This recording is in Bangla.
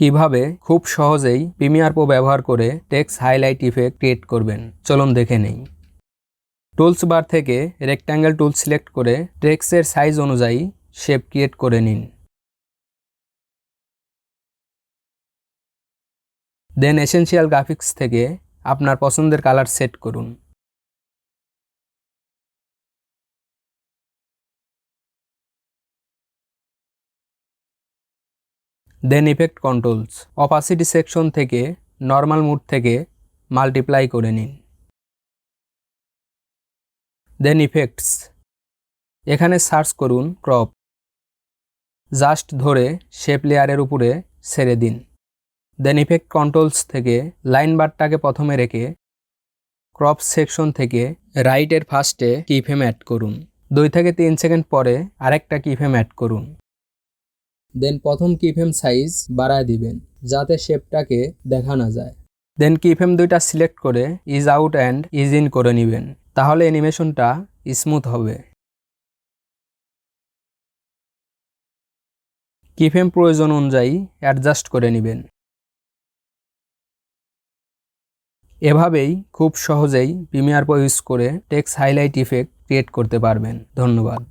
কিভাবে খুব সহজেই প্রিমিয়ার প্রো ব্যবহার করে টেক্সট হাইলাইট ইফেক্ট ক্রিয়েট করবেন চলুন দেখে নেই। টুলস বার থেকে রেক্ট্যাঙ্গেল টুল সিলেক্ট করে টেক্সটের সাইজ অনুযায়ী শেপ ক্রিয়েট করে নিন। দেন এসেনশিয়াল গ্রাফিক্স থেকে আপনার পছন্দের কালার সেট করুন। দেন ইফেক্ট কন্ট্রোলস অপাসিটি সেকশন থেকে নর্মাল মুড থেকে মাল্টিপ্লাই করে নিন। দেন ইফেক্টস এখানে সার্চ করুন ক্রপ, জাস্ট ধরে শেপ লেয়ারের উপরে ছেড়ে দিন। দেন ইফেক্ট কন্ট্রোলস থেকে লাইন বারটাকে প্রথমে রেখে ক্রপ সেকশন থেকে রাইটের ফার্স্টে কিফ্রেম অ্যাড করুন। 2 থেকে 3 সেকেন্ড পরে আরেকটা কিফ্রেম অ্যাড করুন। দেন প্রথম কিফ্রেম সাইজ বাড়ায় দিবেন যাতে শেপটাকে দেখা না যায়। দেন কিফ্রেম দুইটা সিলেক্ট করে is out and is in করে নেবেন, তাহলে অ্যানিমেশনটা স্মুথ হবে। কিফ্রেম প্রয়োজন অনুযায়ী অ্যাডজাস্ট করে নেবেন। এভাবেই খুব সহজেই প্রিমিয়ার প্রো ইউজ করে টেক্সট হাইলাইট ইফেক্ট ক্রিয়েট করতে পারবেন। ধন্যবাদ।